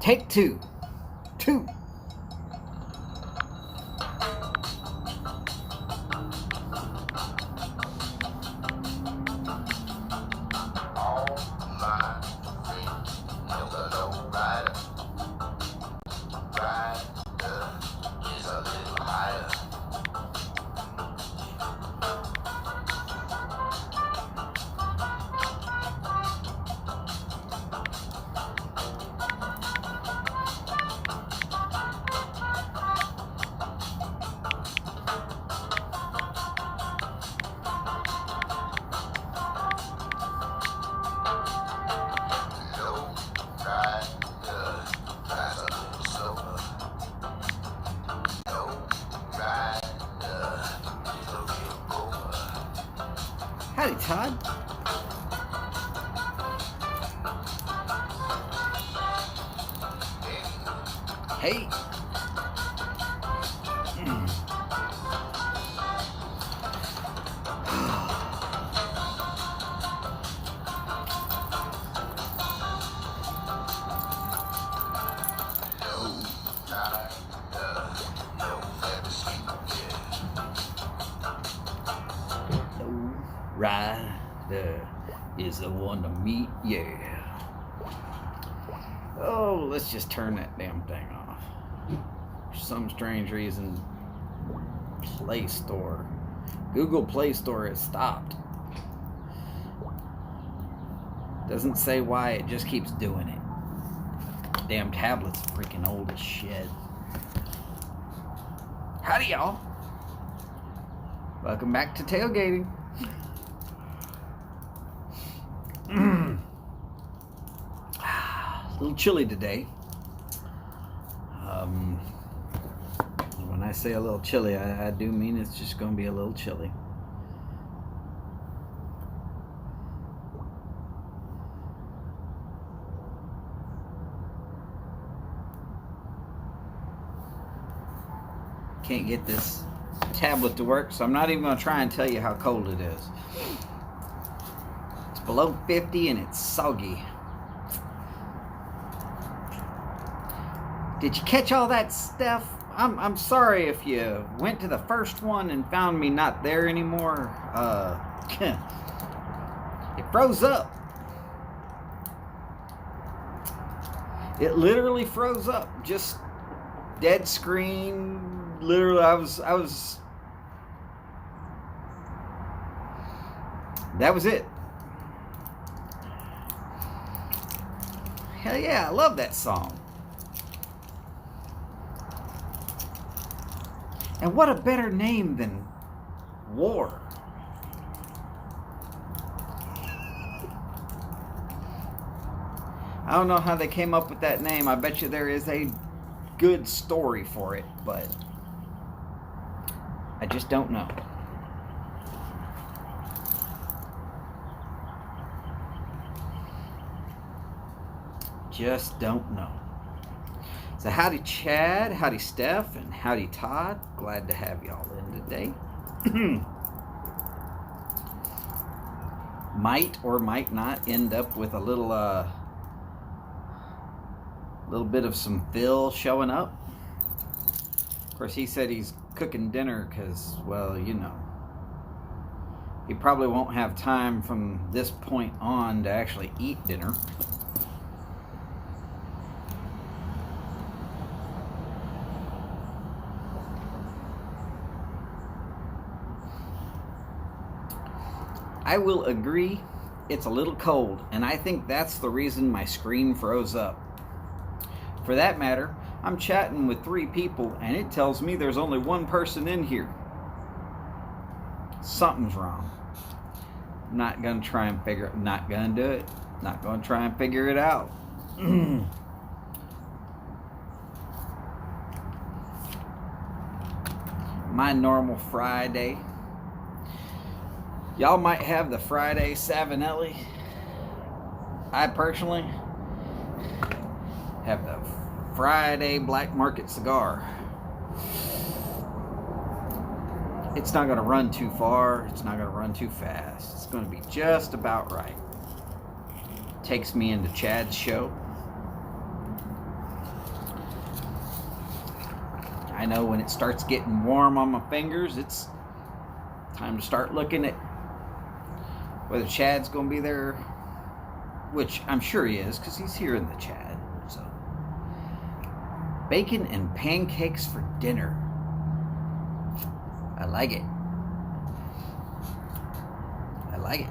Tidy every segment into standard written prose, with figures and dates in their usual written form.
Take two. Two. Howdy, Todd. Hey. Rider is the one to meet, yeah. Oh, let's just turn that damn thing off. For some strange reason, Google Play Store has stopped. Doesn't say why, it just keeps doing it. Damn tablet's freaking old as shit. Howdy, y'all. Welcome back to Tailgating. A little chilly today. When I say a little chilly, I do mean it's just going to be a little chilly. Can't get this tablet to work, so I'm not even going to try and tell you how cold it is. It's below 50 and it's soggy. Did you catch all that stuff? I'm sorry if you went to the first one and found me not there anymore. It froze up. It literally froze up. Just dead screen. Literally, I was. That was it. Hell yeah, I love that song. And what a better name than War. I don't know how they came up with that name. I bet you there is a good story for it, but I just don't know. Just don't know. So howdy Chad, howdy Steph, and howdy Todd. Glad to have y'all in today. Might or might not end up with a little bit of some Phil showing up. Of course, he said he's cooking dinner because, well, you know, he probably won't have time from this point on to actually eat dinner. I will agree, it's a little cold, and I think that's the reason my screen froze up. For that matter, I'm chatting with 3 people, and it tells me there's only 1 person in here. Something's wrong. I'm not gonna try and figure it. Not gonna do it. Not gonna try and figure it out. My normal Friday. Y'all might have the Friday Savinelli. I personally have the Friday Black Market Cigar. It's not going to run too far. It's not going to run too fast. It's going to be just about right. Takes me into Chad's show. I know when it starts getting warm on my fingers, it's time to start looking at whether Chad's going to be there, which I'm sure he is because he's here in the chat. So, bacon and pancakes for dinner. I like it. I like it.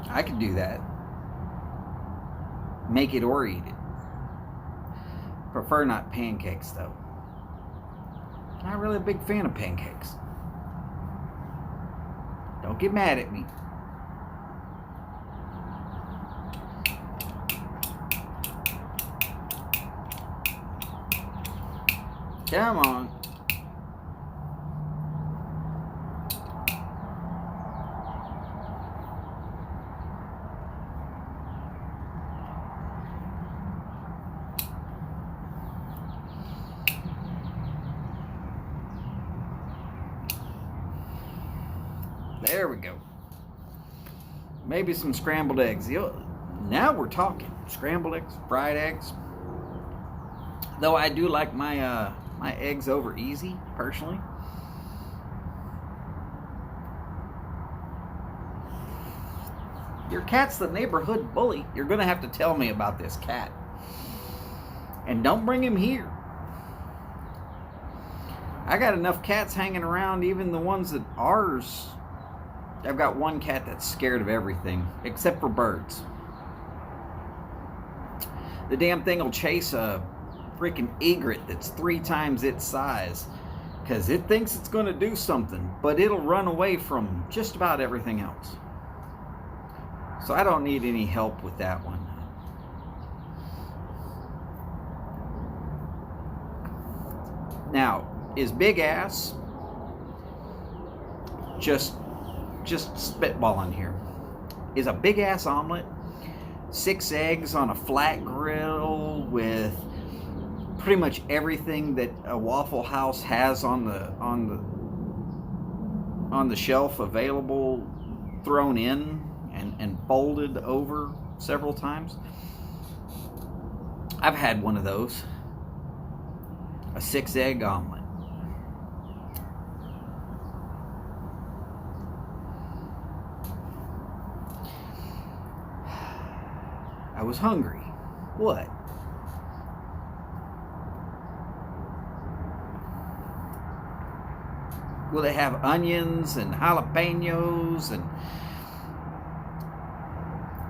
I could do that. Make it or eat it. Prefer not pancakes though. Not really a big fan of pancakes. Don't get mad at me. Come on. There we go. Maybe some scrambled eggs. Now we're talking. Scrambled eggs, fried eggs. Though I do like my my eggs over easy, personally. Your cat's the neighborhood bully. You're going to have to tell me about this cat. And don't bring him here. I got enough cats hanging around, even the ones that ours. I've got one cat that's scared of everything, except for birds. The damn thing will chase a freaking egret that's 3 times its size because it thinks it's going to do something, but it'll run away from just about everything else. So I don't need any help with that one. Now, is Big Ass just spitballing here? Is a Big Ass omelet 6 eggs on a flat grill with pretty much everything that a Waffle House has on the shelf available thrown in and folded over several times? I've had one of those. A 6-egg omelet. I was hungry. What? Will they have onions and jalapenos and,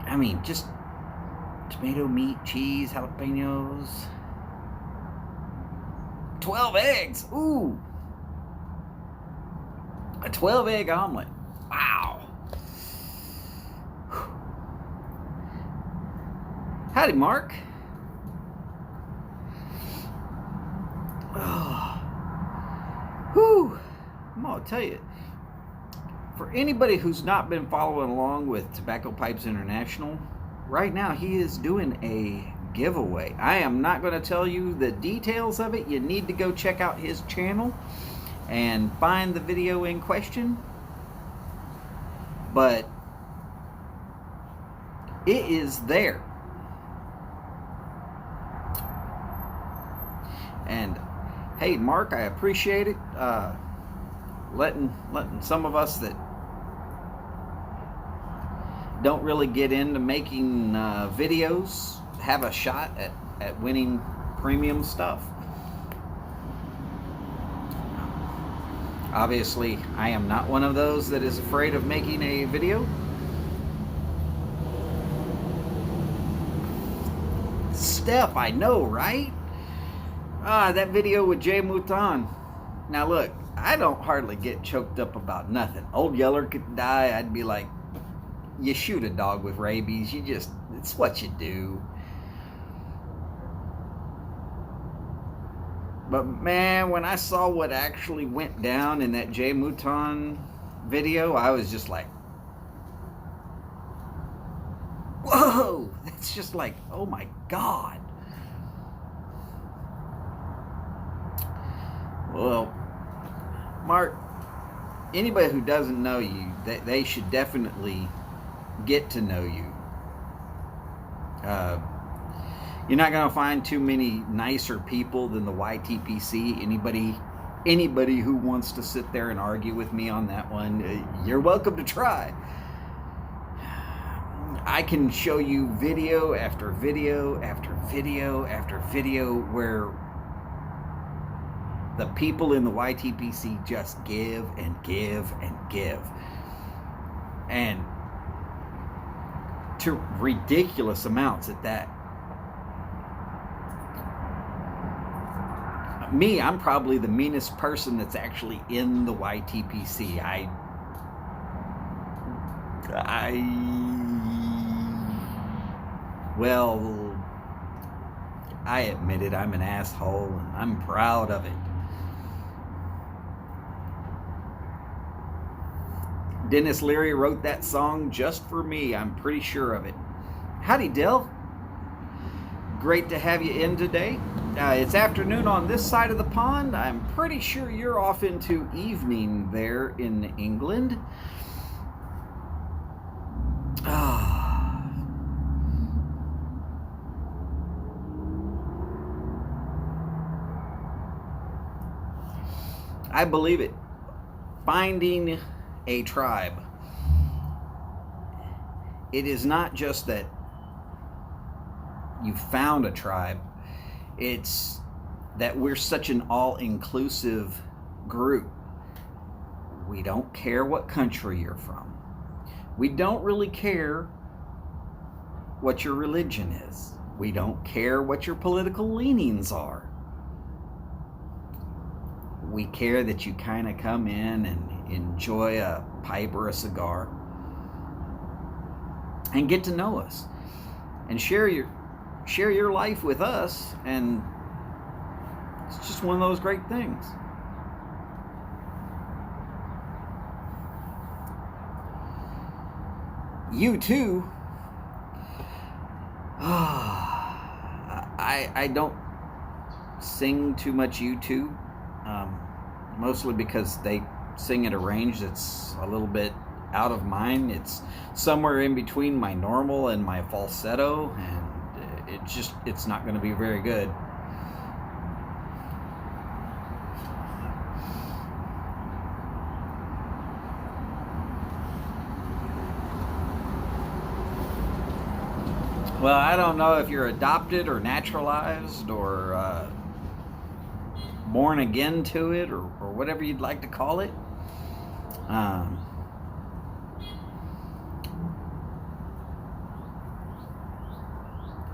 I mean, just tomato, meat, cheese, jalapenos. 12 eggs. Ooh. A 12-egg omelet. Wow. Howdy, Mark. Oh. Whew. I'm gonna tell you, for anybody who's not been following along with Tobacco Pipes International, right now he is doing a giveaway. I am not going to tell you the details of it. You need to go check out his channel and find the video in question. But it is there. And hey, Mark, I appreciate it. Letting some of us that don't really get into making videos have a shot at winning premium stuff. Obviously, I am not one of those that is afraid of making a video. Steph, I know, right? That video with Jay Mouton. Now look, I don't hardly get choked up about nothing. Old Yeller could die, I'd be like, you shoot a dog with rabies, it's what you do. But man, when I saw what actually went down in that Jay Mouton video, I was just like, whoa, that's just like, oh my God. Well, Mark, anybody who doesn't know you, they should definitely get to know you. You're not going to find too many nicer people than the YTPC. anybody who wants to sit there and argue with me on that one, you're welcome to try. I can show you video after video after video after video where the people in the YTPC just give and give and give. And to ridiculous amounts at that. Me, I'm probably the meanest person that's actually in the YTPC. Well, I admit it, I'm an asshole, and I'm proud of it. Dennis Leary wrote that song just for me, I'm pretty sure of it. Howdy, Dill. Great to have you in today. It's afternoon on this side of the pond. I'm pretty sure you're off into evening there in England. I believe it. Finding a tribe. It is not just that you found a tribe. It's that we're such an all-inclusive group. We don't care what country you're from. We don't really care what your religion is. We don't care what your political leanings are. We care that you kind of come in and enjoy a pipe or a cigar and get to know us and share your life with us, and it's just one of those great things. You too. I don't sing too much YouTube. Mostly because they sing at a range that's a little bit out of mine. It's somewhere in between my normal and my falsetto, and it's not going to be very good. Well, I don't know if you're adopted or naturalized or born again to it, or whatever you'd like to call it.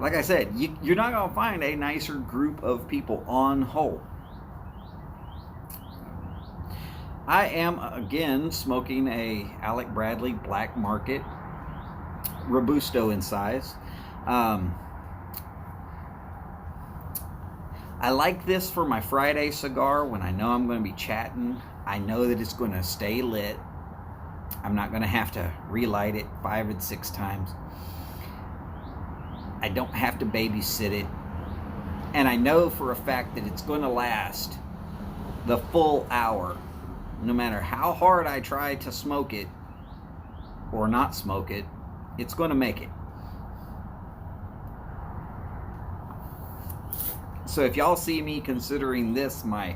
Like I said, you're not going to find a nicer group of people on whole. I am, again, smoking a Alec Bradley Black Market Robusto in size. I like this for my Friday cigar when I know I'm going to be chatting. I know that it's going to stay lit. I'm not going to have to relight it 5 and 6 times. I don't have to babysit it. And I know for a fact that it's going to last the full hour. No matter how hard I try to smoke it or not smoke it, it's going to make it. So if y'all see me considering this my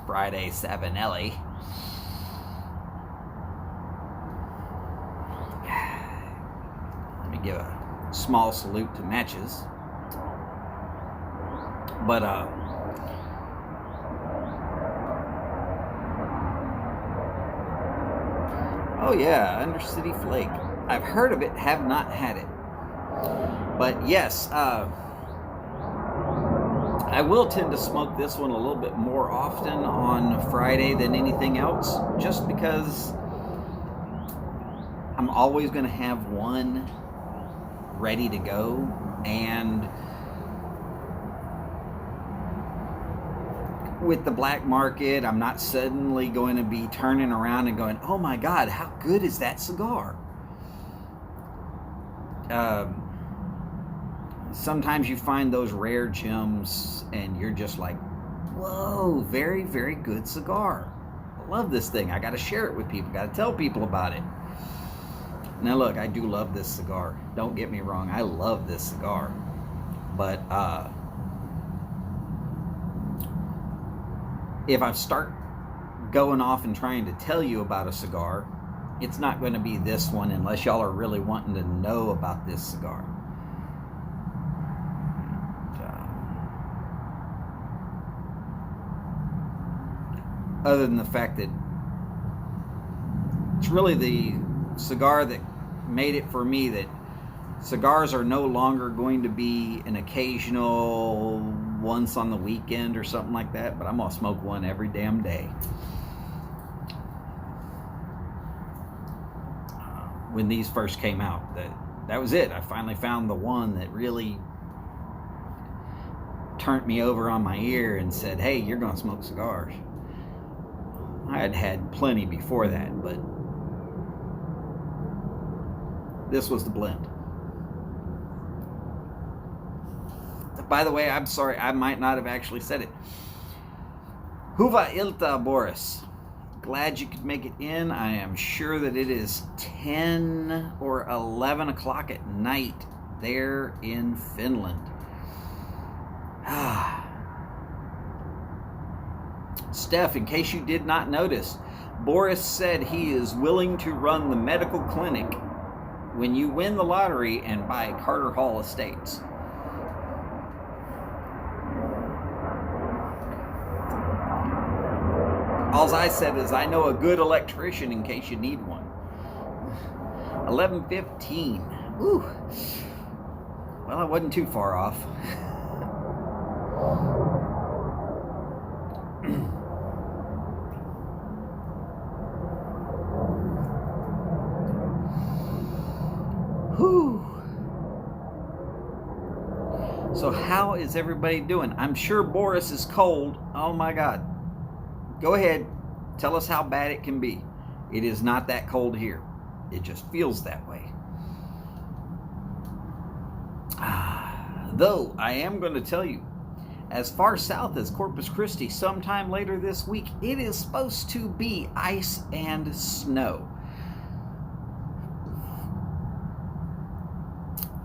Friday Savinelli, let me give a small salute to matches. But oh yeah, Undercity Flake. I've heard of it, have not had it. But yes, I will tend to smoke this one a little bit more often on Friday than anything else, just because I'm always going to have one ready to go, and with the black market, I'm not suddenly going to be turning around and going, oh my God, how good is that cigar? Sometimes you find those rare gems and you're just like, whoa, very, very good cigar. I love this thing. I got to share it with people. Got to tell people about it. Now look, I do love this cigar. Don't get me wrong. I love this cigar. But if I start going off and trying to tell you about a cigar, it's not going to be this one unless y'all are really wanting to know about this cigar. Other than the fact that it's really the cigar that made it for me that cigars are no longer going to be an occasional once on the weekend or something like that, but I'm going to smoke one every damn day. When these first came out, that was it. I finally found the one that really turned me over on my ear and said, hey, you're going to smoke cigars. I had had plenty before that, but this was the blend. By the way, I'm sorry, I might not have actually said it. Huva Ilta, Boris. Glad you could make it in. I am sure that it is 10 or 11 o'clock at night there in Finland. Steph, in case you did not notice, Boris said he is willing to run the medical clinic when you win the lottery and buy Carter Hall Estates. All I said is I know a good electrician in case you need one. 11:15. Ooh. Well, I wasn't too far off. Whew. So how is everybody doing? I'm sure Boris is cold. Oh my God. Go ahead, tell us how bad it can be. It is not that cold here. It just feels that way. Though, I am going to tell you, as far south as Corpus Christi, sometime later this week, it is supposed to be ice and snow.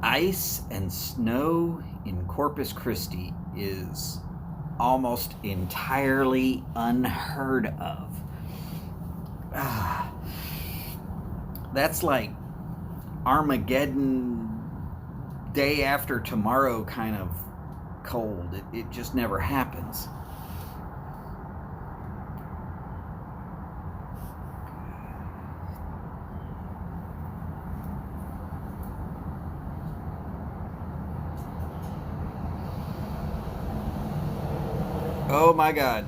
Ice and snow in Corpus Christi is almost entirely unheard of. That's like Armageddon day after tomorrow kind of cold. It just never happens. Oh my God.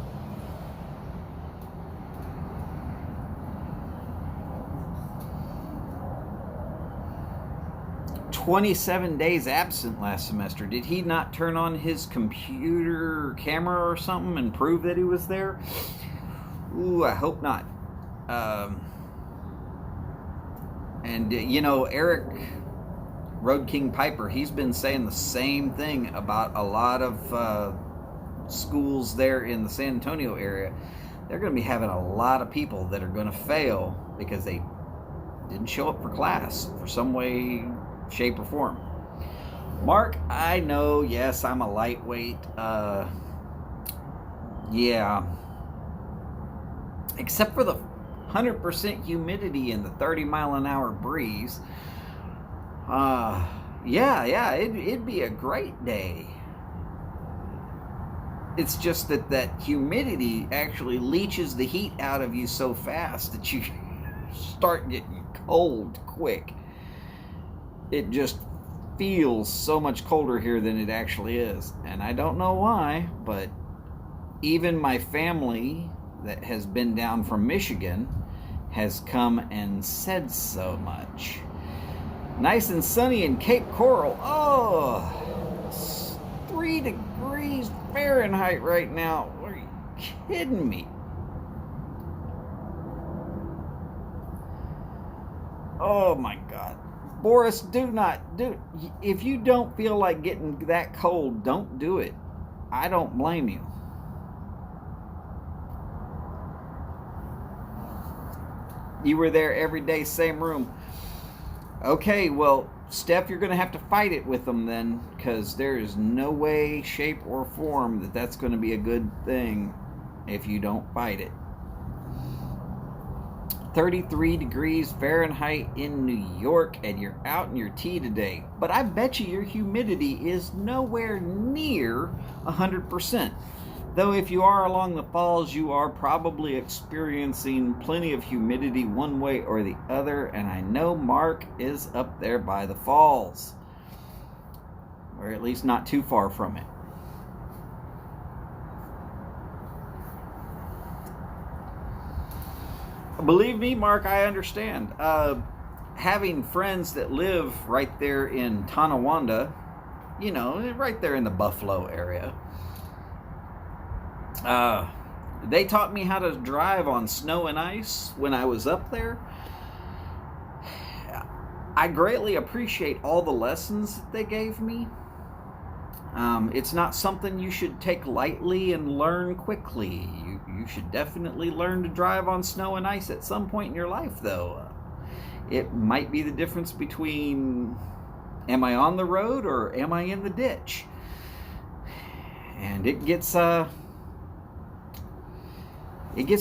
"27 days absent last semester. Did he not turn on his computer camera or something and prove that he was there?" Ooh, I hope not. And you know, Eric Road King Piper, he's been saying the same thing about a lot of schools there in the San Antonio area. They're going to be having a lot of people that are going to fail because they didn't show up for class for some way, shape, or form. Mark, I know, yes, I'm a lightweight. Yeah. Except for the 100% humidity and the 30-mile-an-hour breeze. Yeah, it'd be a great day. It's just that humidity actually leaches the heat out of you so fast that you start getting cold quick. It just feels so much colder here than it actually is. And I don't know why, but even my family that has been down from Michigan has come and said so much. Nice and sunny in Cape Coral. Oh, it's 3 degrees Fahrenheit right now. Are you kidding me? Oh my God. Boris, if you don't feel like getting that cold, don't do it. I don't blame you. You were there every day, same room. Okay, well, Steph, you're going to have to fight it with them then, because there is no way, shape, or form that that's going to be a good thing if you don't fight it. 33 degrees Fahrenheit in New York, and you're out in your tea today. But I bet you your humidity is nowhere near 100%. Though if you are along the falls, you are probably experiencing plenty of humidity one way or the other, and I know Mark is up there by the falls, or at least not too far from it. Believe me, Mark, I understand. Having friends that live right there in Tonawanda, you know, right there in the Buffalo area, they taught me how to drive on snow and ice when I was up there. I greatly appreciate all the lessons that they gave me. It's not something you should take lightly and learn quickly. You should definitely learn to drive on snow and ice at some point in your life, though. It might be the difference between, am I on the road or am I in the ditch? And it gets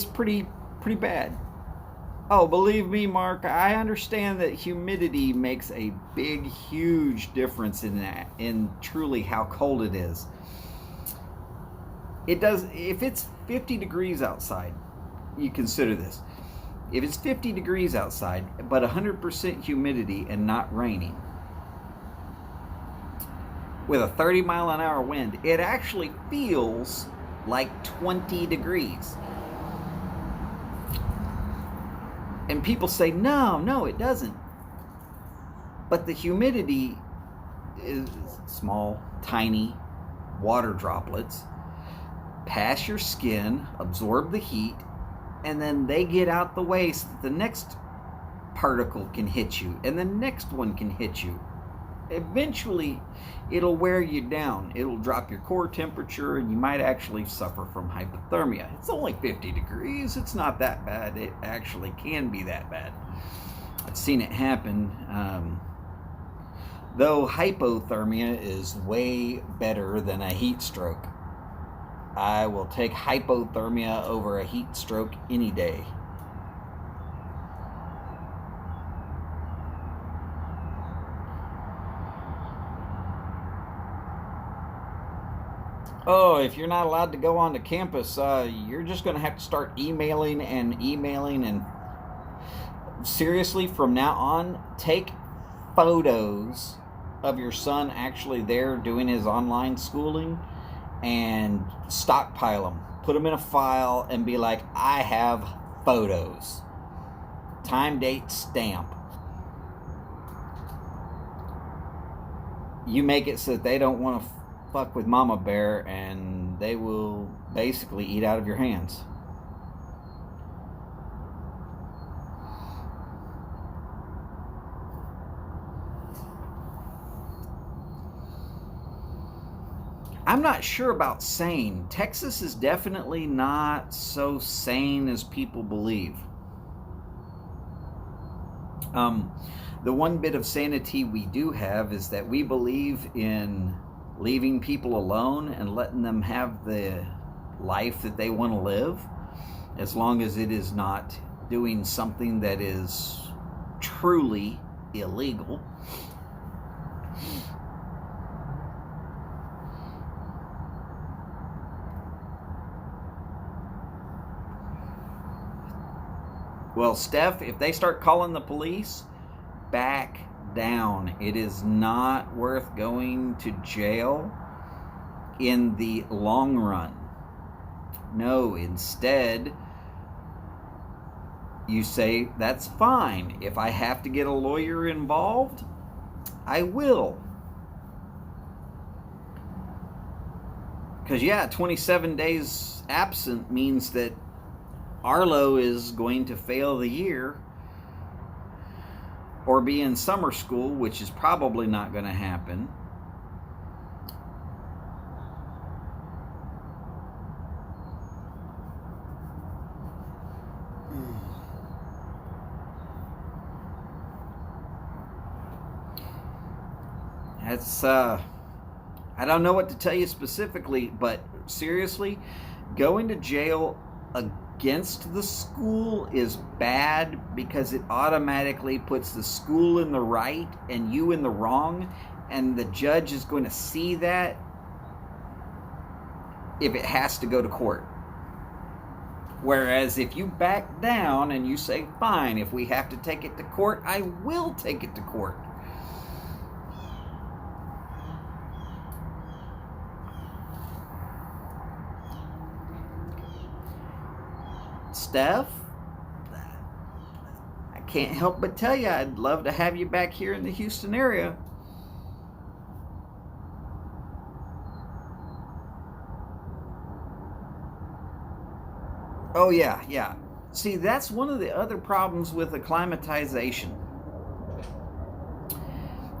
pretty bad. Oh, believe me, Mark, I understand that humidity makes a big, huge difference in truly how cold it is. It does. If it's 50 degrees outside, you consider this. If it's 50 degrees outside, but 100% humidity and not raining, with a 30-mile-an-hour wind, it actually feels like 20 degrees. And people say, no, it doesn't. But the humidity is small, tiny water droplets, pass your skin, absorb the heat, and then they get out the way so that the next particle can hit you, and the next one can hit you. Eventually, it'll wear you down. It'll drop your core temperature, and you might actually suffer from hypothermia. It's only 50 degrees. It's not that bad. It actually can be that bad. I've seen it happen. Though hypothermia is way better than a heat stroke. I will take hypothermia over a heat stroke any day. Oh, if you're not allowed to go onto campus, you're just going to have to start emailing. And seriously, from now on, take photos of your son actually there doing his online schooling and stockpile them. Put them in a file and be like, I have photos. Time, date, stamp. You make it so that they don't want to fuck with Mama Bear, and they will basically eat out of your hands. I'm not sure about sane. Texas is definitely not so sane as people believe. The one bit of sanity we do have is that we believe in leaving people alone and letting them have the life that they want to live, as long as it is not doing something that is truly illegal. Well, Steph, if they start calling the police, back down. It is not worth going to jail in the long run. No, instead, you say, that's fine. If I have to get a lawyer involved, I will. Because, 27 days absent means that Arlo is going to fail the year or be in summer school, which is probably not going to happen. That's, I don't know what to tell you specifically, but seriously, going to jail against the school is bad because it automatically puts the school in the right and you in the wrong, and the judge is going to see that if it has to go to court. Whereas if you back down and you say, fine, if we have to take it to court, I will take it to court. Steph, I can't help but tell you, I'd love to have you back here in the Houston area. Oh, yeah. See, that's one of the other problems with acclimatization.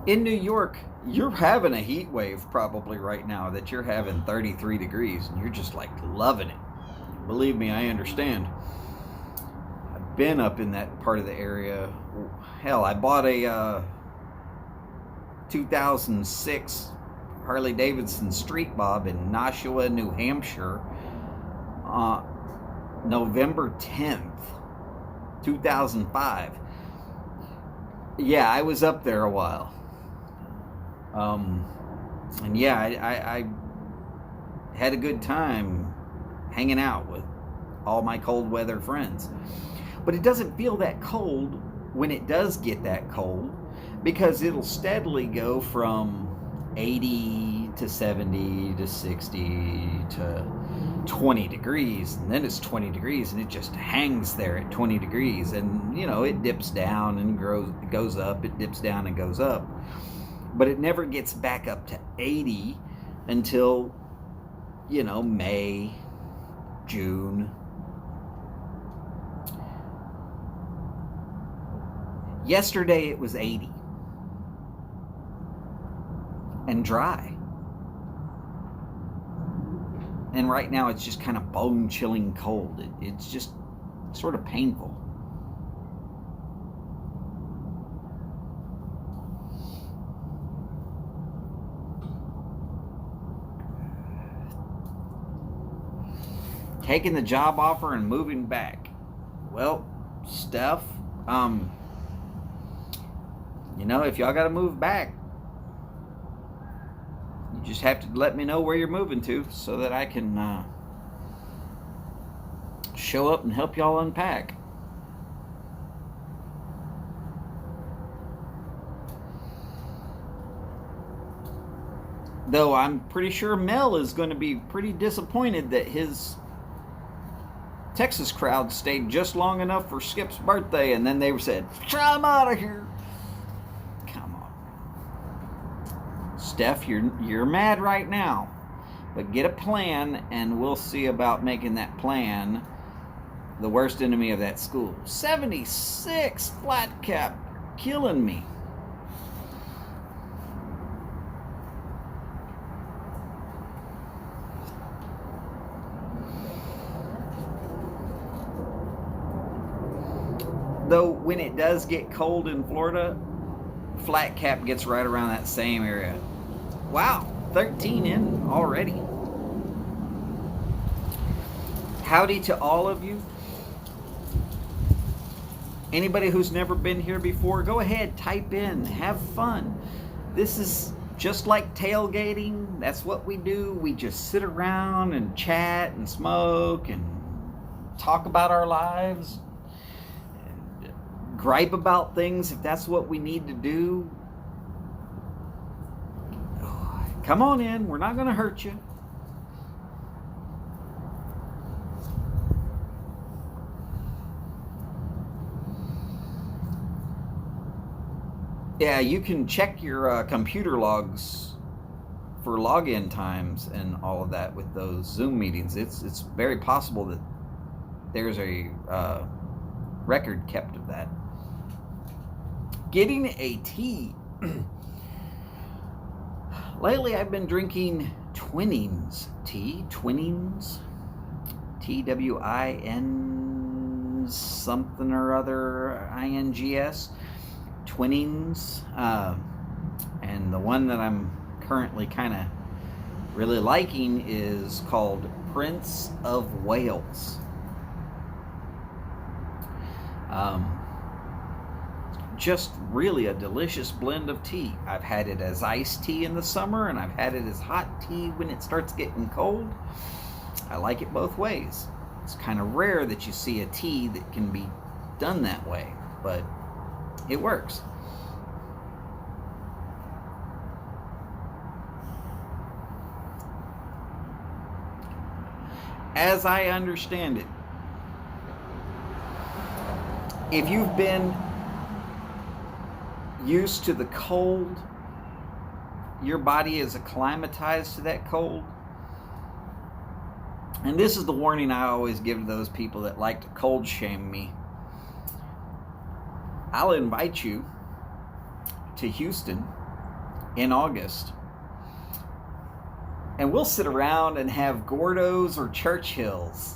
In New York, you're having a heat wave probably right now that you're having 33 degrees and you're just like loving it. Believe me, I understand. I've been up in that part of the area. Hell, I bought a 2006 Harley Davidson Street Bob in Nashua, New Hampshire, November 10th, 2005. Yeah, I was up there a while. And yeah, I had a good time hanging out with all my cold weather friends. But it doesn't feel that cold when it does get that cold, because it'll steadily go from 80 to 70 to 60 to 20 degrees, and then it's 20 degrees and it just hangs there at 20 degrees, and you know, it dips down and goes up, it dips down and goes up, but it never gets back up to 80 until, you know, May, June. Yesterday it was 80 and dry. And right now it's just kind of bone-chilling cold. It's just sort of painful. Taking the job offer and moving back. Well, Steph, you know, if y'all got to move back, you just have to let me know where you're moving to so that I can show up and help y'all unpack. Though I'm pretty sure Mel is going to be pretty disappointed that his Texas crowd stayed just long enough for Skip's birthday, and then they said, I'm out of here. Come on. Steph, you're mad right now, but get a plan and we'll see about making that plan the worst enemy of that school. 76 flat cap, killing me. Though when it does get cold in Florida, flat cap gets right around that same area. Wow, 13 in already. Howdy to all of you. Anybody who's never been here before, go ahead, type in, have fun. This is just like tailgating. That's what we do. We just sit around and chat and smoke and talk about our lives. Gripe about things if that's what we need to do. Come on in, we're not going to hurt you. Yeah, you can check your computer logs for login times and all of that with those Zoom meetings. It's very possible that there's a record kept of that. Getting a tea. Lately I've been drinking Twinnings tea. Twinnings. Twin something or other INGS. Twinnings. And the one that I'm currently kind of really liking is called Prince of Wales. Um, just really a delicious blend of tea. I've had it as iced tea in the summer, and I've had it as hot tea when it starts getting cold. I like it both ways. It's kind of rare that you see a tea that can be done that way, but it works. As I understand it, if you've been used to the cold, your body is acclimatized to that cold. And this is the warning I always give to those people that like to cold shame me. I'll invite you to Houston in August, and we'll sit around and have Gordos or Churchills.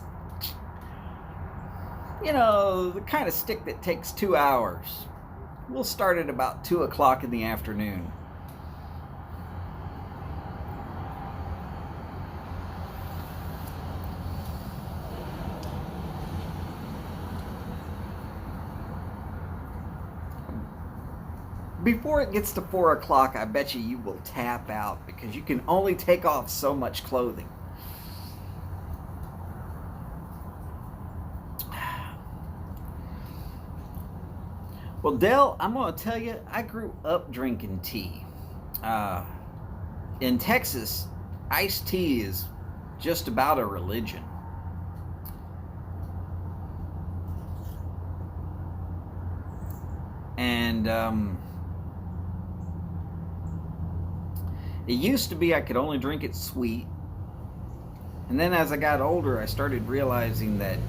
You know, the kind of stick that takes 2 hours. We'll start at about 2 o'clock in the afternoon. Before it gets to 4 o'clock, I bet you will tap out because you can only take off so much clothing. Well, Dell, I'm going to tell you, I grew up drinking tea. In Texas, iced tea is just about a religion. And it used to be I could only drink it sweet. And then as I got older, I started realizing that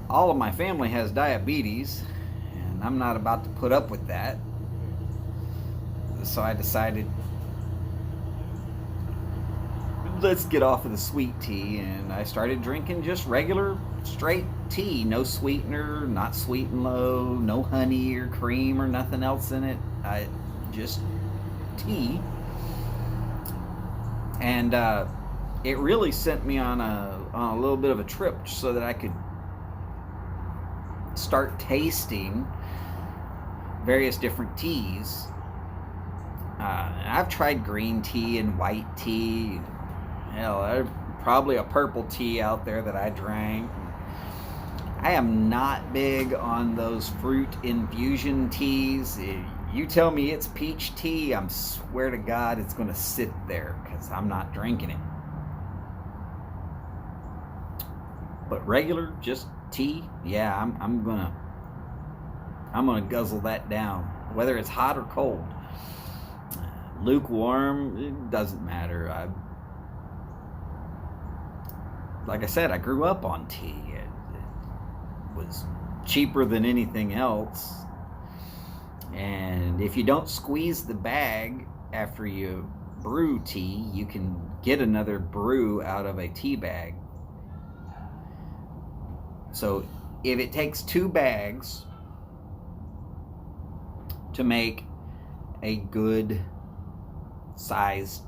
all of my family has diabetes, and I'm not about to put up with that. So I decided, let's get off of the sweet tea, and I started drinking just regular straight tea, no sweetener, not sweet and low, no honey or cream or nothing else in it. Just tea. And it really sent me on a little bit of a trip so that I could start tasting various different teas. I've tried green tea and white tea. Hell, there's probably a purple tea out there that I drank. I am not big on those fruit infusion teas. You tell me it's peach tea, I swear to God it's going to sit there because I'm not drinking it. But regular, just tea, yeah, I'm gonna guzzle that down, whether it's hot or cold. Lukewarm, it doesn't matter. Like I said, I grew up on tea. It was cheaper than anything else. And if you don't squeeze the bag after you brew tea, you can get another brew out of a tea bag. So if it takes 2 bags to make a good sized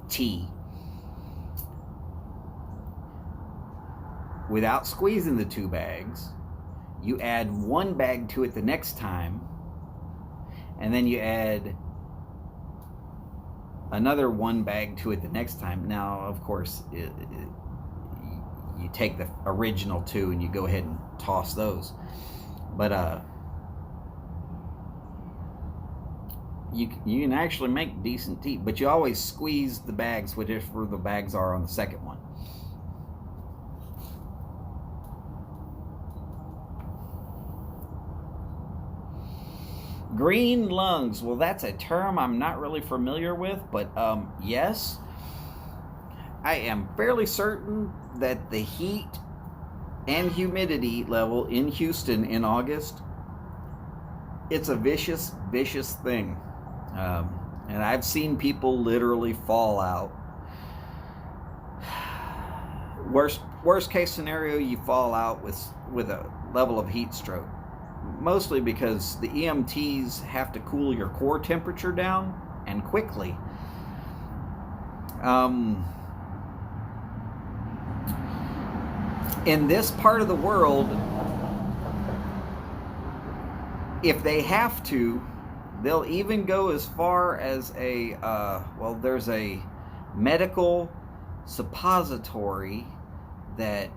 tea, without squeezing the 2 bags, you add 1 bag to it the next time, and then you add another 1 bag to it the next time. Now, of course, you take the original 2 and you go ahead and toss those. But you can actually make decent tea, but you always squeeze the bags, whatever the bags are on the second one. Green lungs, well, that's a term I'm not really familiar with, but yes, I am fairly certain that the heat and humidity level in Houston in August, it's a vicious, vicious thing. And I've seen people literally fall out. Worst case scenario, you fall out with a level of heat stroke. Mostly because the EMTs have to cool your core temperature down, and quickly. In this part of the world, if they have to, they'll even go as far as there's a medical suppository that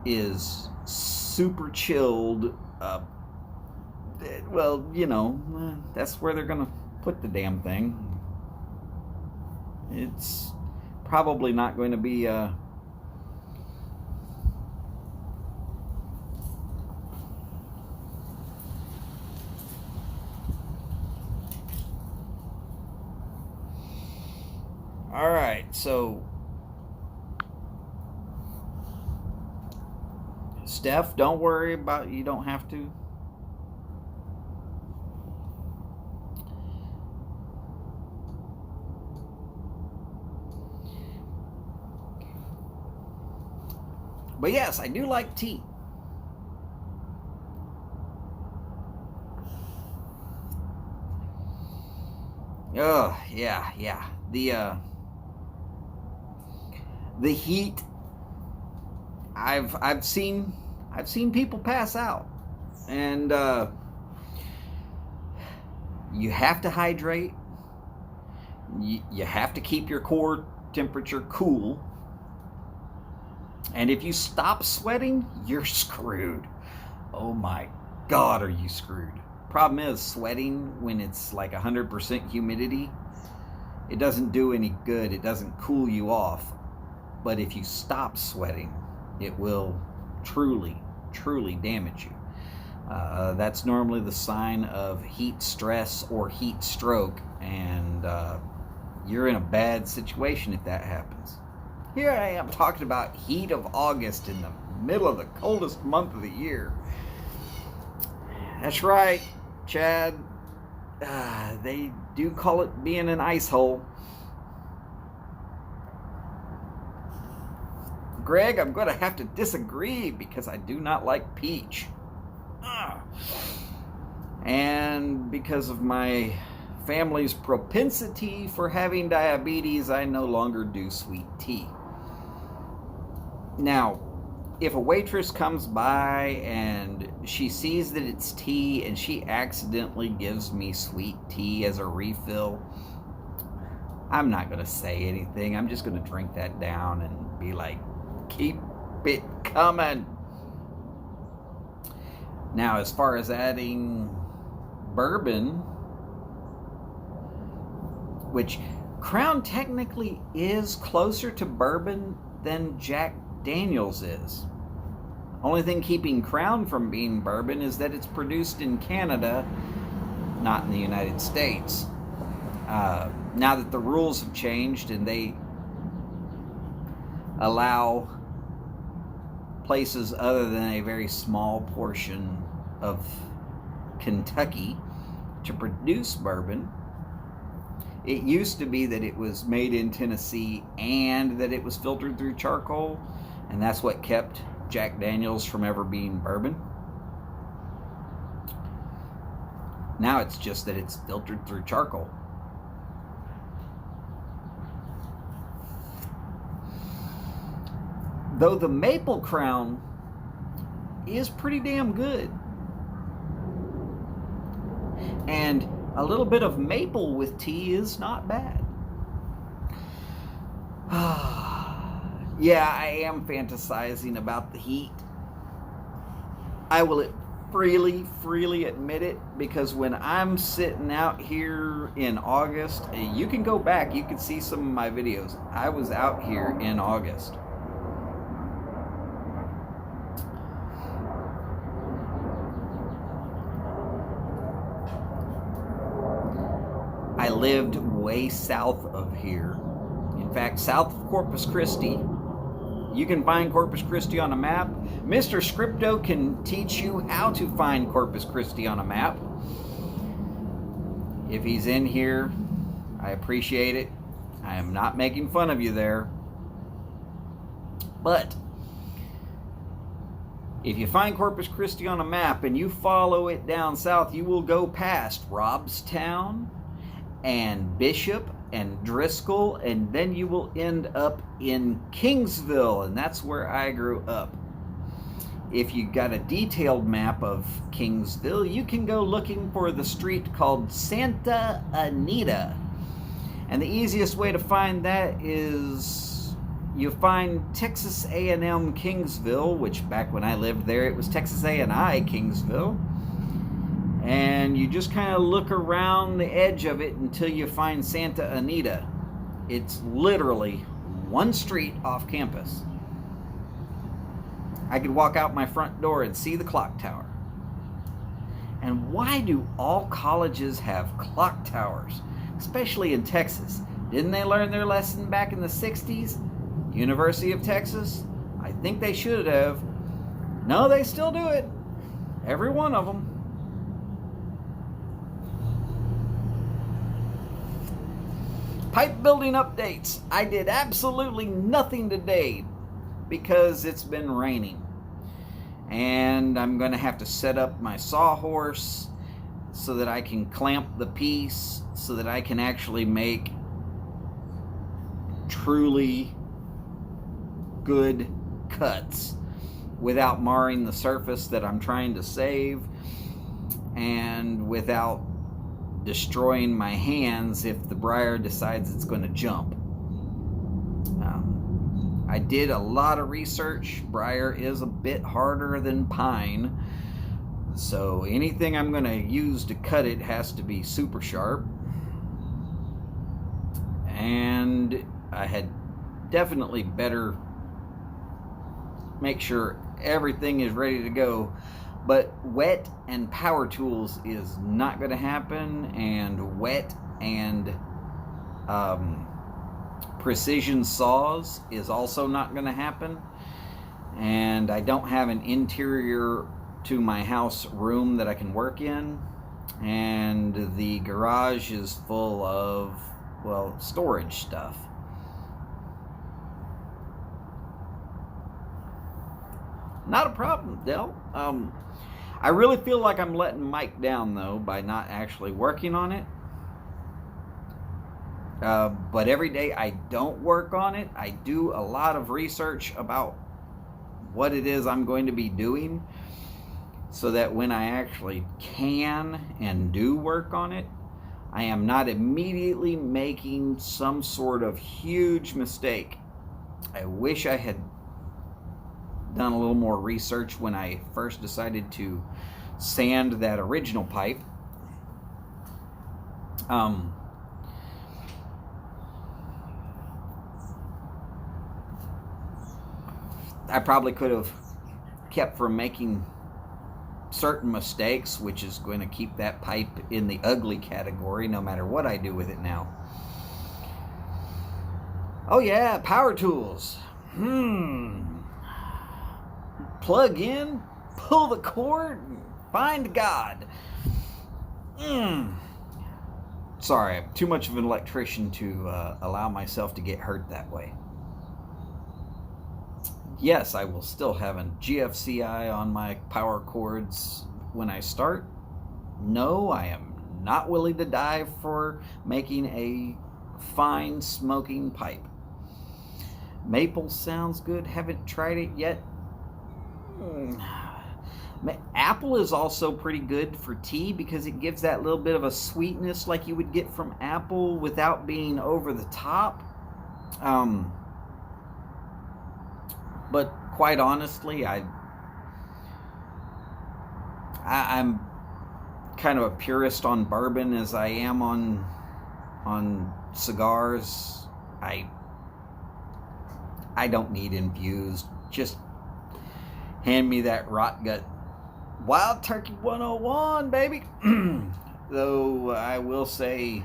is super chilled. That's where they're going to put the damn thing. It's probably not going to be all right, so Steph, don't worry about, you don't have to. But yes, I do like tea. Oh, yeah. The heat, I've seen people pass out, and you have to hydrate. You have to keep your core temperature cool. And if you stop sweating, you're screwed. Oh my God, are you screwed? Problem is, sweating when it's like 100% humidity, it doesn't do any good. It doesn't cool you off. But if you stop sweating, it will truly, truly damage you. That's normally the sign of heat stress or heat stroke, and you're in a bad situation if that happens. Here I am talking about heat of August in the middle of the coldest month of the year. That's right, Chad. They do call it being an ice hole. Greg, I'm going to have to disagree because I do not like peach. And because of my family's propensity for having diabetes, I no longer do sweet tea. Now, if a waitress comes by and she sees that it's tea and she accidentally gives me sweet tea as a refill, I'm not going to say anything. I'm just going to drink that down and be like, keep it coming. Now, as far as adding bourbon, which Crown technically is closer to bourbon than Jack Daniels is. Only thing keeping Crown from being bourbon is that it's produced in Canada, not in the United States. Now that the rules have changed and they allow places other than a very small portion of Kentucky to produce bourbon, it used to be that it was made in Tennessee and that it was filtered through charcoal, and that's what kept Jack Daniels from ever being bourbon. Now it's just that it's filtered through charcoal. Though the Maple Crown is pretty damn good. And a little bit of maple with tea is not bad. Yeah, I am fantasizing about the heat. I will freely admit it, because when I'm sitting out here in August, you can go back, you can see some of my videos. I was out here in August. I lived way south of here. In fact, south of Corpus Christi. You can find Corpus Christi on a map. Mr. Scripto can teach you how to find Corpus Christi on a map. If he's in here, I appreciate it. I am not making fun of you there. But if you find Corpus Christi on a map and you follow it down south, you will go past Robstown and Bishop and Driscoll, and then you will end up in Kingsville, and that's where I grew up. if you got a detailed map of Kingsville, you can go looking for the street called Santa Anita. And the easiest way to find that is you find Texas A&M Kingsville, which back when I lived there, it was Texas A&I Kingsville. And you just kind of look around the edge of it until you find Santa Anita. It's literally one street off campus. I could walk out my front door and see the clock tower. And why do all colleges have clock towers, especially in Texas? Didn't they learn their lesson back in the 60s? University of Texas? I think they should have. No, they still do it. Every one of them. Pipe building updates. I did absolutely nothing today because it's been raining. And I'm going to have to set up my sawhorse so that I can clamp the piece so that I can actually make truly good cuts without marring the surface that I'm trying to save and without destroying my hands if the briar decides it's going to jump. I did a lot of research. Briar is a bit harder than pine, so anything I'm going to use to cut it has to be super sharp. And I had definitely better make sure everything is ready to go. But wet and power tools is not going to happen, and wet and precision saws is also not going to happen. And I don't have an interior to my house room that I can work in, and the garage is full of, well, storage stuff. Not a problem, Del. I really feel like I'm letting Mike down, though, by not actually working on it. But every day I don't work on it. I do a lot of research about what it is I'm going to be doing so that when I actually can and do work on it, I am not immediately making some sort of huge mistake. I wish I had done a little more research when I first decided to sand that original pipe. I probably could have kept from making certain mistakes, which is going to keep that pipe in the ugly category no matter what I do with it now. Oh yeah, power tools. Plug in, pull the cord, find God. Sorry, I'm too much of an electrician to allow myself to get hurt that way. Yes, I will still have a GFCI on my power cords when I start. No, I am not willing to die for making a fine smoking pipe. Maple sounds good. Haven't tried it yet. Apple is also pretty good for tea because it gives that little bit of a sweetness like you would get from apple without being over the top. But quite honestly, I'm kind of a purist on bourbon as I am on cigars. I don't need infused. Just hand me that rot gut Wild Turkey 101, baby. Though I will say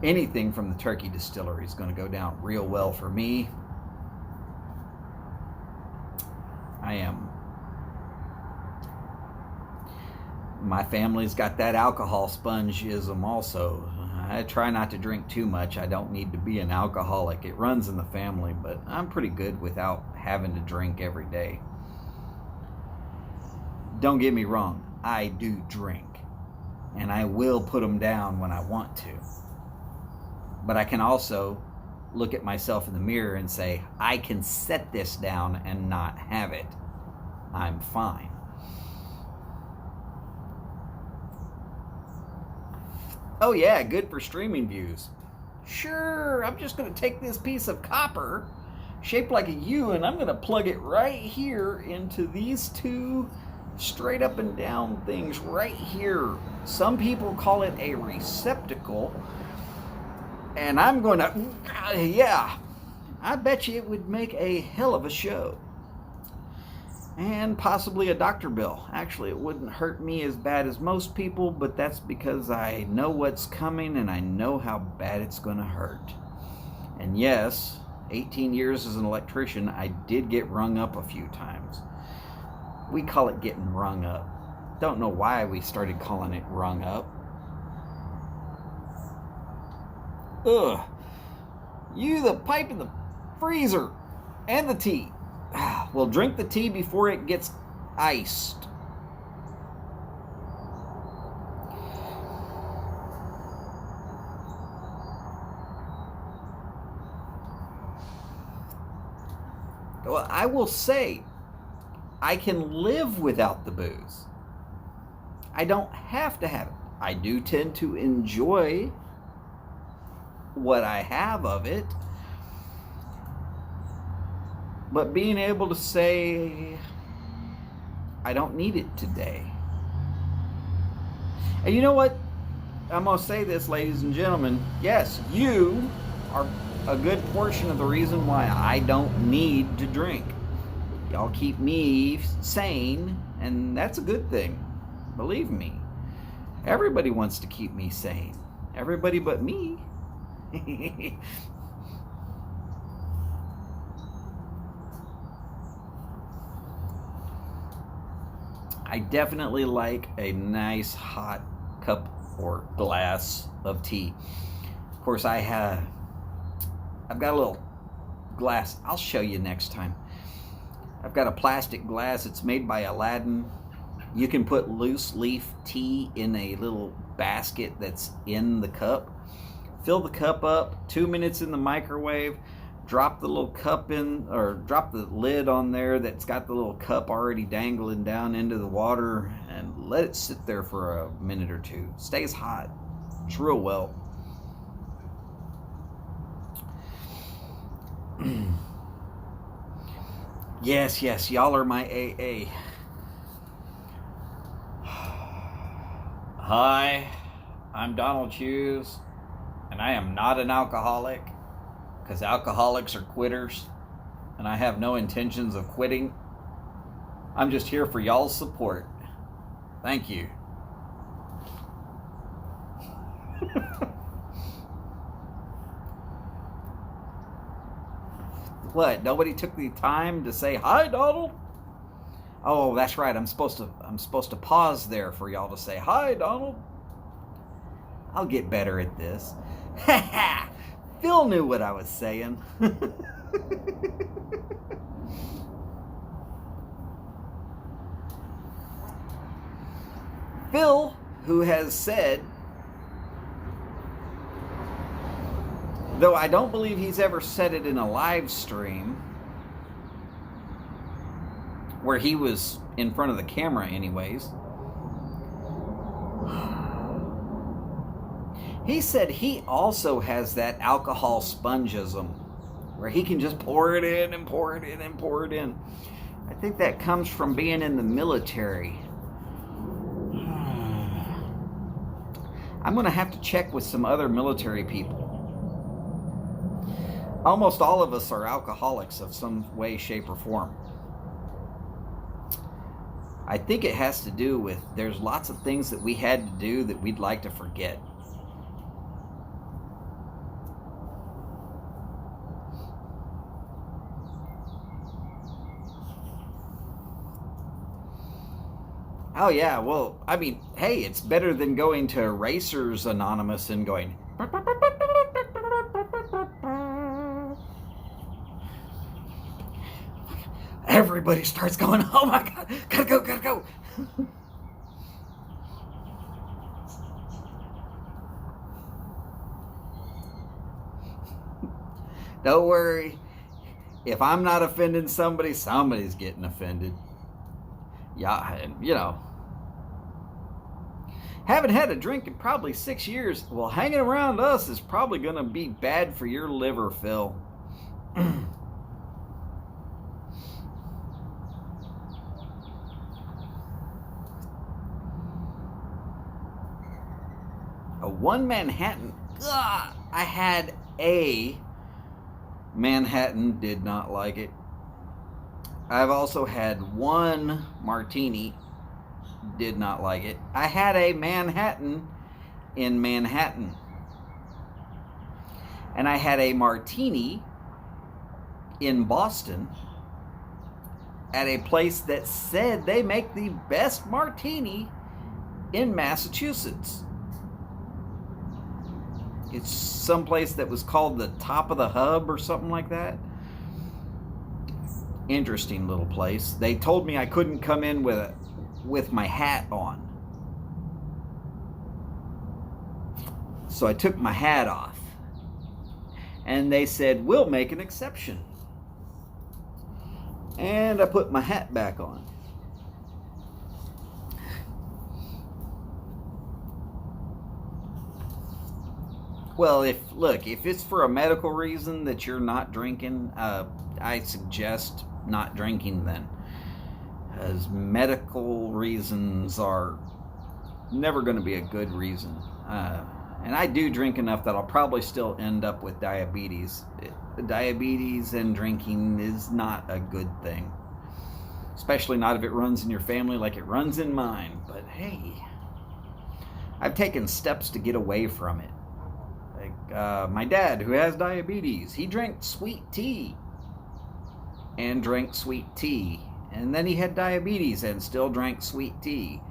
anything from the Turkey Distillery is going to go down real well for me. My family's got that alcohol spongeism also. I try not to drink too much. I don't need to be an alcoholic. It runs in the family, but I'm pretty good without having to drink every day. Don't get me wrong, I do drink, and I will put them down when I want to. But I can also look at myself in the mirror and say, I can set this down and not have it. I'm fine. Oh yeah, good for streaming views. Sure, I'm just going to take this piece of copper shaped like a U and I'm going to plug it right here into these two straight up and down things right here. Some people call it a receptacle. And I'm going to, yeah, I bet you it would make a hell of a show. And possibly a doctor bill. Actually, it wouldn't hurt me as bad as most people, but that's because I know what's coming and I know how bad it's going to hurt. And yes, 18 years as an electrician, I did get rung up a few times. We call it getting rung up. Don't know why we started calling it rung up. Ugh. You, the pipe in the freezer, and the tea. Well, drink the tea before it gets iced. Well, I will say, I can live without the booze. I don't have to have it. I do tend to enjoy what I have of it, but being able to say I don't need it today. And you know what, I'm gonna say this, ladies and gentlemen, yes, you are a good portion of the reason why I don't need to drink. Y'all keep me sane, and that's a good thing. Believe me, everybody wants to keep me sane, everybody but me. I definitely like a nice hot cup or glass of tea. Of course, I've got a little glass. I'll show you next time. I've got a plastic glass. It's made by Aladdin. You can put loose leaf tea in a little basket that's in the cup. Fill the cup up, 2 minutes in the microwave, drop the little cup in, or drop the lid on there that's got the little cup already dangling down into the water, and let it sit there for a minute or two. Stays hot. It's real well. Yes, y'all are my AA. Hi, I'm Donald Hughes. And I am not an alcoholic, because alcoholics are quitters, and I have no intentions of quitting. I'm just here for y'all's support. Thank you. What? Nobody took the time to say hi, Donald? Oh, that's right. I'm supposed to pause there for y'all to say hi, Donald. I'll get better at this. Phil knew what I was saying. Phil, who has said, though I don't believe he's ever said it in a live stream, where he was in front of the camera anyways, he said he also has that alcohol spongism, where he can just pour it in and pour it in and pour it in. I think that comes from being in the military. I'm going to have to check with some other military people. Almost all of us are alcoholics of some way, shape, or form. I think it has to do with there's lots of things that we had to do that we'd like to forget. Oh yeah, well, I mean, hey, it's better than going to Racers Anonymous and going... Everybody starts going, oh my God, gotta go. Don't worry. If I'm not offending somebody, somebody's getting offended. Yeah, you know. Haven't had a drink in probably 6 years. Well, hanging around us is probably going to be bad for your liver, Phil. A one Manhattan. Ugh, I had a Manhattan, did not like it. I've also had one martini, did not like it. I had a Manhattan in Manhattan. And I had a martini in Boston at a place that said they make the best martini in Massachusetts. It's someplace that was called the Top of the Hub or something like that. Interesting little place. They told me I couldn't come in with my hat on. So I took my hat off. And they said, we'll make an exception. And I put my hat back on. Well, if it's for a medical reason that you're not drinking, I suggest not drinking then. As medical reasons are never going to be a good reason. And I do drink enough that I'll probably still end up with diabetes. Diabetes and drinking is not a good thing. Especially not if it runs in your family like it runs in mine. But hey, I've taken steps to get away from it. Like my dad, who has diabetes, he drank sweet tea. And drank sweet tea. And then he had diabetes and still drank sweet tea.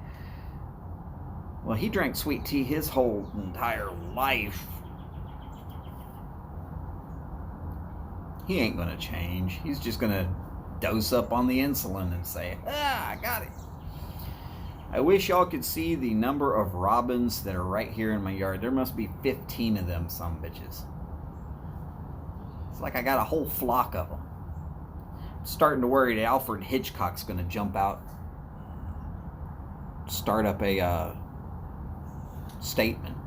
Well, he drank sweet tea his whole entire life. He ain't going to change. He's just going to dose up on the insulin and say, I got it. I wish y'all could see the number of robins that are right here in my yard. There must be 15 of them, some bitches. It's like I got a whole flock of them. I'm starting to worry that Alfred Hitchcock's going to jump out, start up a statement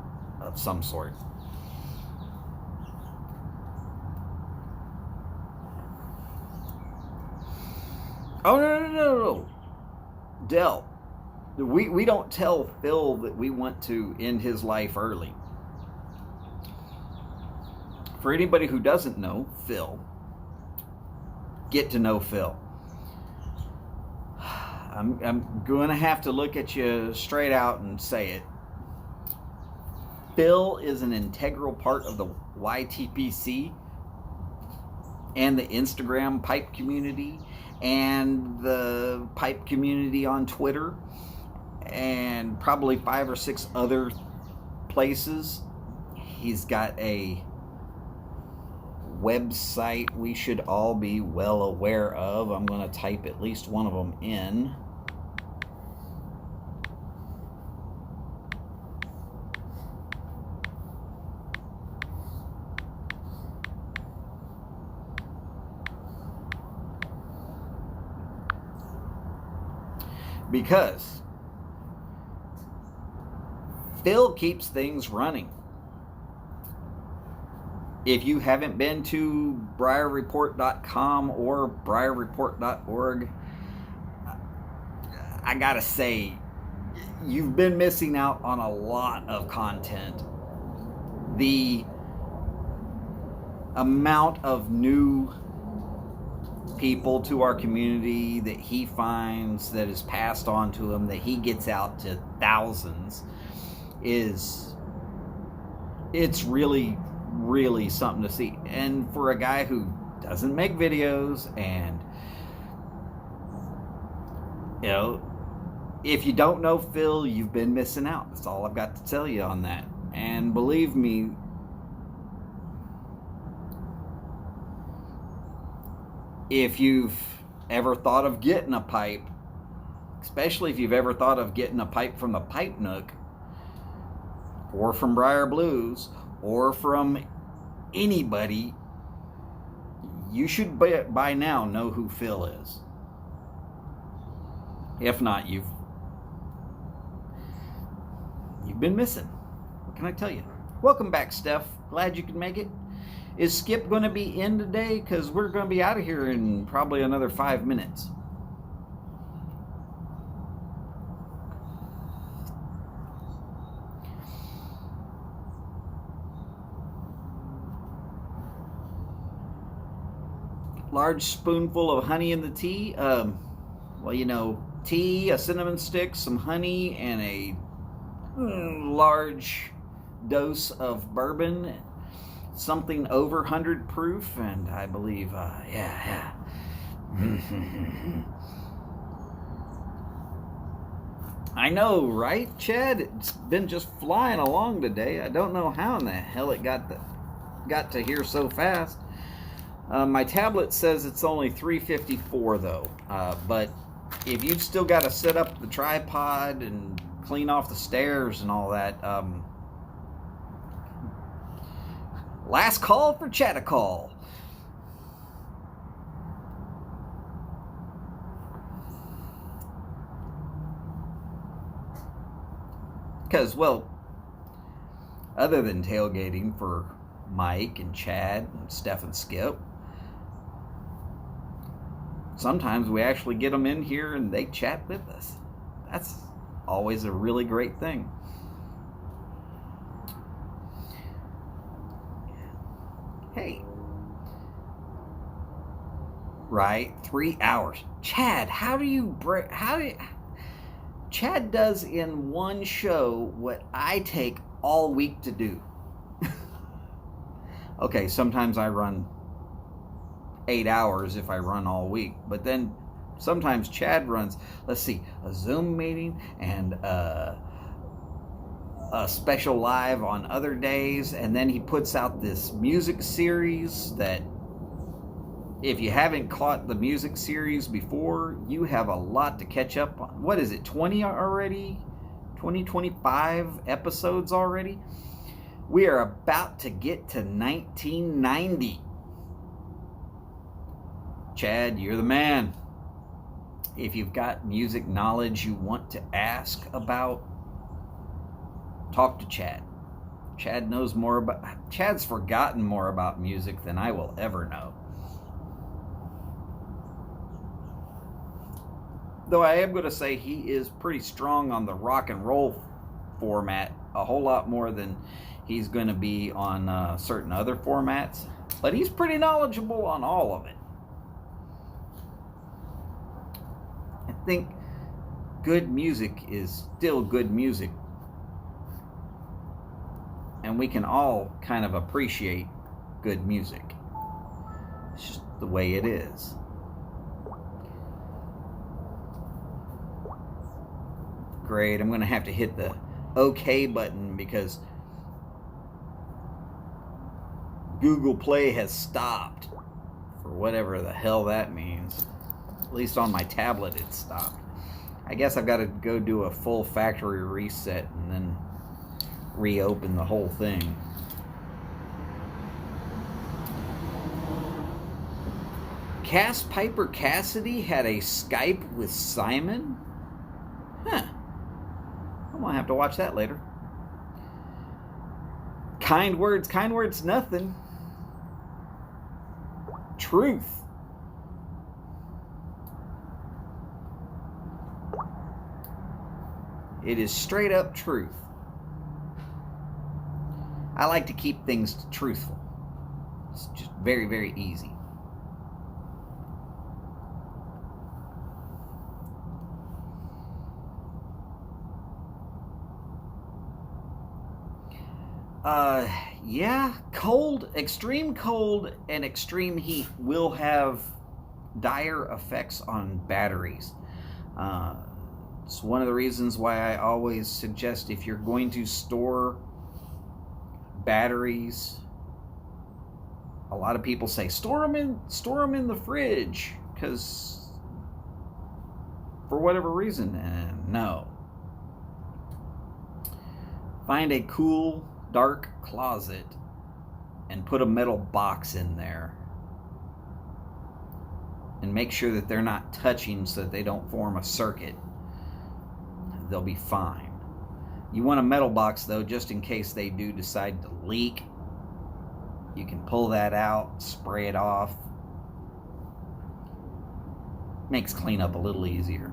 of some sort. Oh, no. Del, we don't tell Phil that we want to end his life early. For anybody who doesn't know Phil, get to know Phil. I'm going to have to look at you straight out and say it. Phil is an integral part of the YTPC and the Instagram pipe community and the pipe community on Twitter and probably 5 or 6 other places. He's got a website we should all be well aware of. I'm going to type at least one of them in. Because Phil keeps things running. If you haven't been to briarreport.com or briarreport.org, I gotta say, you've been missing out on a lot of content. The amount of new people to our community that he finds, that is passed on to him, that he gets out to thousands, it's really something to see. And for a guy who doesn't make videos, and you know, if you don't know Phil, you've been missing out. That's all I've got to tell you on that. And believe me, if you've ever thought of getting a pipe, especially if you've ever thought of getting a pipe from the Pipe Nook, or from Briar Blues, or from anybody, you should by now know who Phil is. If not, you've been missing. What can I tell you? Welcome back, Steph. Glad you could make it. Is Skip going to be in today? Because we're going to be out of here in probably another 5 minutes. Large spoonful of honey in the tea. Well, you know, tea, a cinnamon stick, some honey, and a large dose of bourbon. Something over 100 proof, and I believe, yeah. I know, right, Chad? It's been just flying along today. I don't know how in the hell it got to here so fast. My tablet says it's only 3:54 though, but if you've still got to set up the tripod and clean off the stairs and all that, last call for Chat-a-call. Because, well, other than tailgating for Mike and Chad and Steph and Skip, sometimes we actually get them in here and they chat with us. That's always a really great thing. Hey. Right, 3 hours. Chad, Chad does in one show what I take all week to do. Okay, sometimes I run 8 hours if I run all week, but then sometimes Chad runs, let's see, a Zoom meeting and a special live on other days, and then he puts out this music series that, if you haven't caught the music series before, you have a lot to catch up on. What is it, 20 already? 25 episodes already? We are about to get to 1990. Chad, you're the man. If you've got music knowledge you want to ask about, talk to Chad. Chad's forgotten more about music than I will ever know. Though I am going to say he is pretty strong on the rock and roll format, a whole lot more than he's going to be on certain other formats. But he's pretty knowledgeable on all of it. I think good music is still good music. And we can all kind of appreciate good music. It's just the way it is. Great, I'm going to have to hit the OK button because Google Play has stopped, for whatever the hell that means. At least on my tablet it stopped. I guess I've got to go do a full factory reset and then reopen the whole thing. Cass Piper Cassidy had a Skype with Simon? Huh. I'm going to have to watch that later. Kind words nothing. Truth. It is straight up truth. I like to keep things truthful. It's just very, very easy. Yeah, extreme cold and extreme heat will have dire effects on batteries. It's one of the reasons why I always suggest, if you're going to store batteries, a lot of people say store them in the fridge, because for whatever reason. No. Find a cool, dark closet and put a metal box in there and make sure that they're not touching so that they don't form a circuit. They'll be fine. You want a metal box though, just in case they do decide to leak. You can pull that out, spray it off. Makes cleanup a little easier.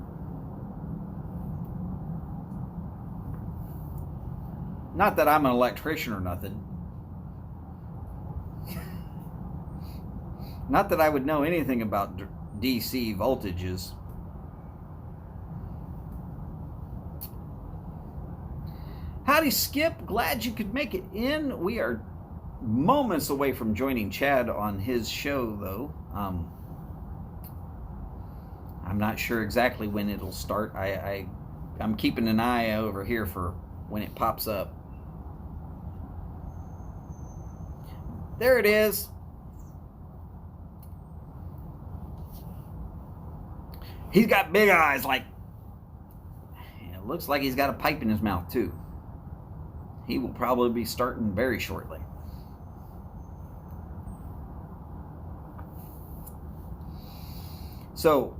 Not that I'm an electrician or nothing. Not that I would know anything about DC voltages. Howdy, Skip. Glad you could make it in. We are moments away from joining Chad on his show, though. I'm not sure exactly when it'll start. I'm keeping an eye over here for when it pops up. There it is. He's got big eyes, like, it looks like he's got a pipe in his mouth too. He will probably be starting very shortly. So,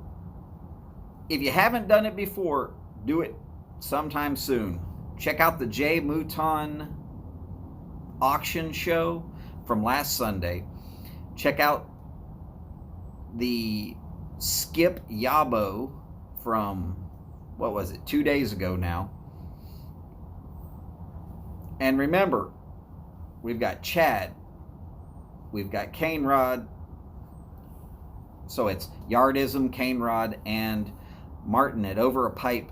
if you haven't done it before, do it sometime soon. Check out the J Mouton auction show from last Sunday. Check out the Skip Yabo from, what was it, 2 days ago now. And remember, we've got Chad, we've got Cane Rod, so it's Yardism, Cane Rod, and Martin at Over a Pipe.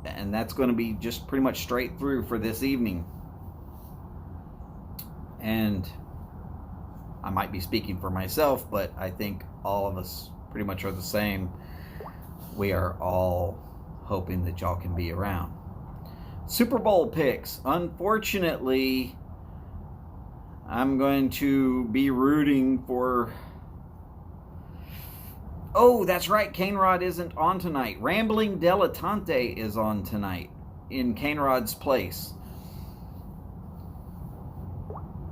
And that's going to be just pretty much straight through for this evening. And I might be speaking for myself, but I think all of us pretty much are the same. We are all hoping that y'all can be around. Super Bowl picks. Unfortunately, I'm going to be rooting for... Oh, that's right. Cane Rod isn't on tonight. Rambling Dilettante is on tonight in Cane Rod's place.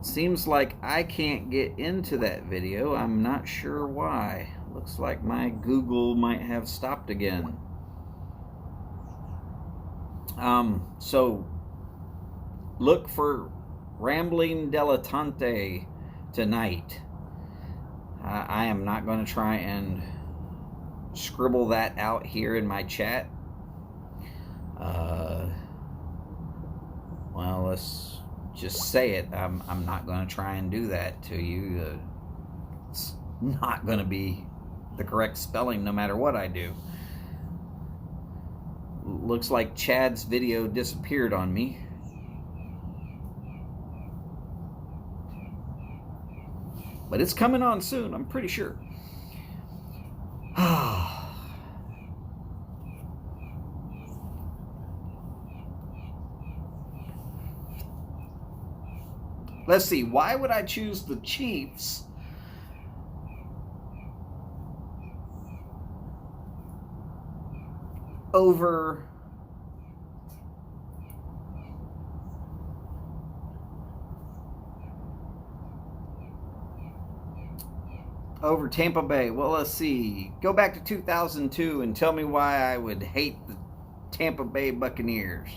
Seems like I can't get into that video. I'm not sure why. Looks like my Google might have stopped again. So look for Rambling Dilettante tonight. I am not going to try and scribble that out here in my chat. Well, let's just say it. I'm not going to try and do that to you. It's not going to be the correct spelling no matter what I do. Looks like Chad's video disappeared on me. But it's coming on soon, I'm pretty sure. Let's see, why would I choose the Chiefs over Tampa Bay? Well, let's see. Go back to 2002 and tell me why I would hate the Tampa Bay Buccaneers.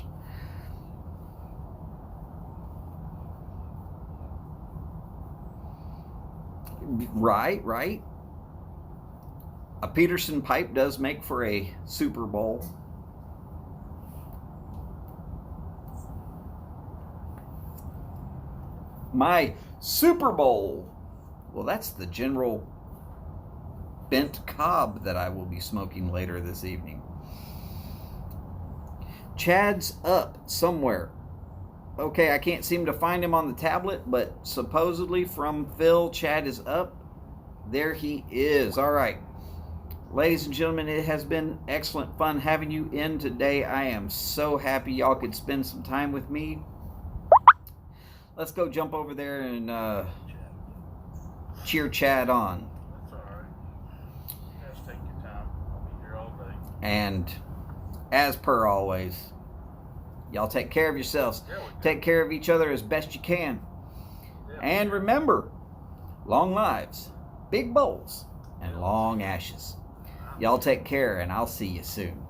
Right. A Peterson pipe does make for a Super Bowl. My Super Bowl. Well, that's the General Bent Cobb that I will be smoking later this evening. Chad's up somewhere. Okay, I can't seem to find him on the tablet, but supposedly from Phil, Chad is up. There he is. All right. Ladies and gentlemen, it has been excellent fun having you in today. I am so happy y'all could spend some time with me. Let's go jump over there and cheer Chad on. That's all right. Just take your time. I'll be here all day. And as per always, y'all take care of yourselves. Take care of each other as best you can. And remember, long lives, big bowls, and long ashes. Y'all take care, and I'll see you soon.